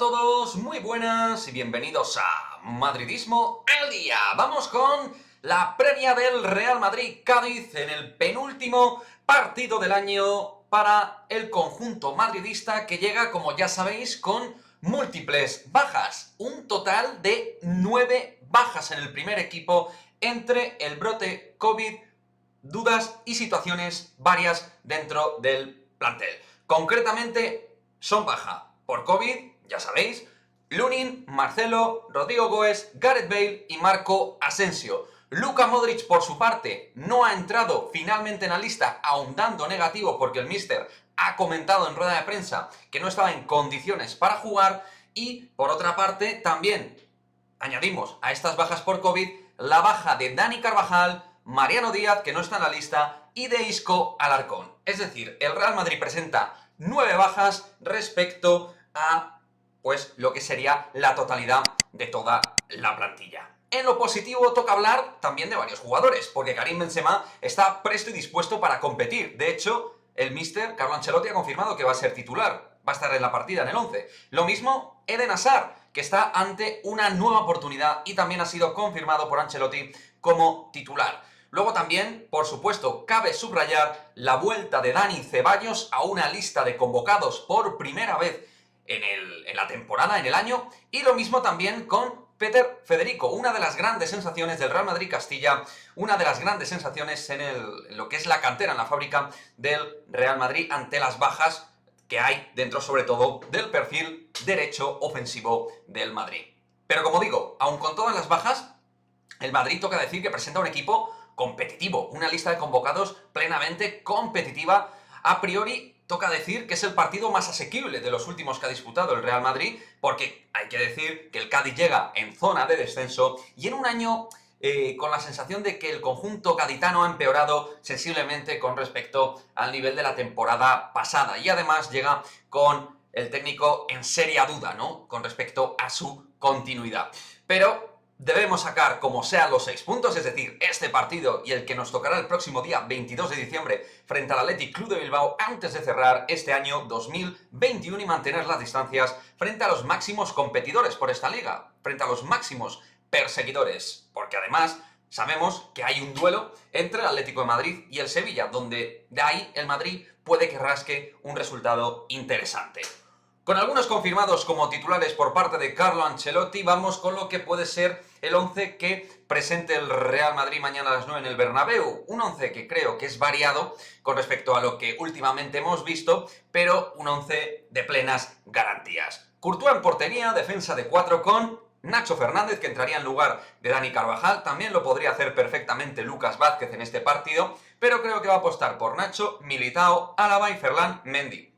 todos, muy buenas y bienvenidos a Madridismo al Día. Vamos con la previa del Real Madrid-Cádiz en el penúltimo partido del año para el conjunto madridista que llega, como ya sabéis, con múltiples bajas. Un total de 9 bajas en el primer equipo entre el brote COVID, dudas y situaciones varias dentro del plantel. Concretamente, son baja por COVID, ya sabéis, Lunin, Marcelo, Rodrigo Goes, Gareth Bale y Marco Asensio. Luka Modric, por su parte, no ha entrado finalmente en la lista, aun dando negativo porque el míster ha comentado en rueda de prensa que no estaba en condiciones para jugar. Y, por otra parte, también añadimos a estas bajas por COVID la baja de Dani Carvajal, Mariano Díaz, que no está en la lista, y de Isco Alarcón. Es decir, el Real Madrid presenta 9 bajas respecto a pues lo que sería la totalidad de toda la plantilla. En lo positivo toca hablar también de varios jugadores, porque Karim Benzema está presto y dispuesto para competir. De hecho, el míster Carlo Ancelotti ha confirmado que va a ser titular, va a estar en la partida en el 11. Lo mismo Eden Hazard, que está ante una nueva oportunidad y también ha sido confirmado por Ancelotti como titular. Luego también, por supuesto, cabe subrayar la vuelta de Dani Ceballos a una lista de convocados por primera vez en la temporada, en el año, y lo mismo también con Peter Federico, una de las grandes sensaciones del Real Madrid Castilla, una de las grandes sensaciones en lo que es la cantera, en la fábrica del Real Madrid, ante las bajas que hay dentro sobre todo del perfil derecho ofensivo del Madrid. Pero como digo, aun con todas las bajas, el Madrid toca decir que presenta un equipo competitivo, una lista de convocados plenamente competitiva. A priori toca decir que es el partido más asequible de los últimos que ha disputado el Real Madrid, porque hay que decir que el Cádiz llega en zona de descenso y en un año con la sensación de que el conjunto gaditano ha empeorado sensiblemente con respecto al nivel de la temporada pasada, y además llega con el técnico en seria duda, ¿no?, con respecto a su continuidad. Pero debemos sacar como sean los 6 puntos, es decir, este partido y el que nos tocará el próximo día 22 de diciembre frente al Athletic Club de Bilbao, antes de cerrar este año 2021 y mantener las distancias frente a los máximos competidores por esta liga, frente a los máximos perseguidores, porque además sabemos que hay un duelo entre el Atlético de Madrid y el Sevilla, donde de ahí el Madrid puede que rasque un resultado interesante. Con algunos confirmados como titulares por parte de Carlo Ancelotti, vamos con lo que puede ser el 11 que presente el Real Madrid mañana a las 9 en el Bernabéu. Un 11 que creo que es variado con respecto a lo que últimamente hemos visto, pero un 11 de plenas garantías. Courtois en portería, defensa de 4 con Nacho Fernández, que entraría en lugar de Dani Carvajal. También lo podría hacer perfectamente Lucas Vázquez en este partido, pero creo que va a apostar por Nacho, Militao, Álava y Ferland Mendy.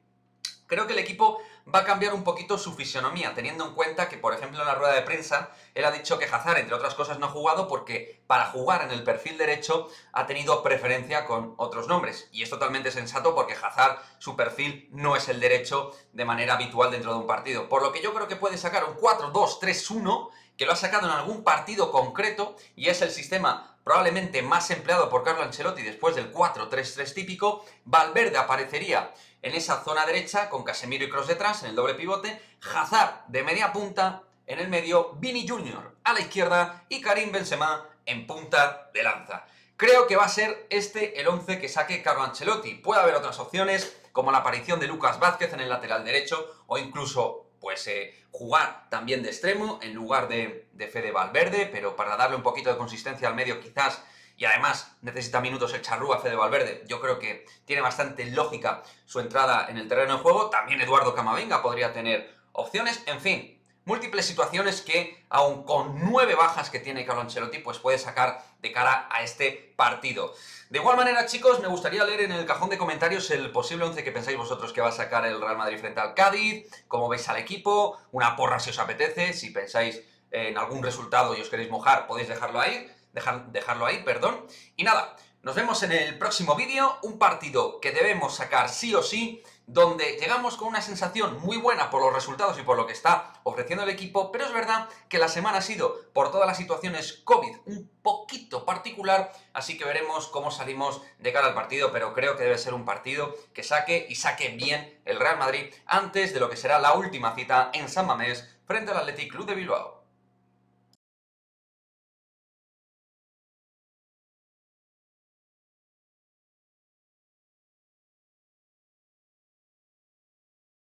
Creo que el equipo va a cambiar un poquito su fisonomía, teniendo en cuenta que, por ejemplo, en la rueda de prensa, él ha dicho que Hazard, entre otras cosas, no ha jugado porque para jugar en el perfil derecho ha tenido preferencia con otros nombres. Y es totalmente sensato porque Hazard, su perfil no es el derecho de manera habitual dentro de un partido. Por lo que yo creo que puede sacar un 4-2-3-1, que lo ha sacado en algún partido concreto, y es el sistema probablemente más empleado por Carlo Ancelotti después del 4-3-3 típico. Valverde aparecería en esa zona derecha con Casemiro y Kroos detrás en el doble pivote, Hazard de media punta en el medio, Vini Jr. a la izquierda y Karim Benzema en punta de lanza. Creo que va a ser este el 11 que saque Carlo Ancelotti. Puede haber otras opciones, como la aparición de Lucas Vázquez en el lateral derecho, o incluso pues jugar también de extremo en lugar de Fede Valverde, pero para darle un poquito de consistencia al medio quizás. Y además necesita minutos el charrúa Fede Valverde. Yo creo que tiene bastante lógica su entrada en el terreno de juego. También Eduardo Camavinga podría tener opciones. En fin, múltiples situaciones que, aun con 9 bajas que tiene Carlo Ancelotti, pues puede sacar de cara a este partido. De igual manera, chicos, me gustaría leer en el cajón de comentarios el posible 11 que pensáis vosotros que va a sacar el Real Madrid frente al Cádiz, cómo veis al equipo, una porra si os apetece, si pensáis en algún resultado y os queréis mojar, podéis dejarlo ahí, perdón. Y nada, Nos vemos en el próximo vídeo, un partido que debemos sacar sí o sí, donde llegamos con una sensación muy buena por los resultados y por lo que está ofreciendo el equipo, pero es verdad que la semana ha sido, por todas las situaciones COVID, un poquito particular, así que veremos cómo salimos de cara al partido, pero creo que debe ser un partido que saque bien el Real Madrid antes de lo que será la última cita en San Mamés frente al Athletic Club de Bilbao.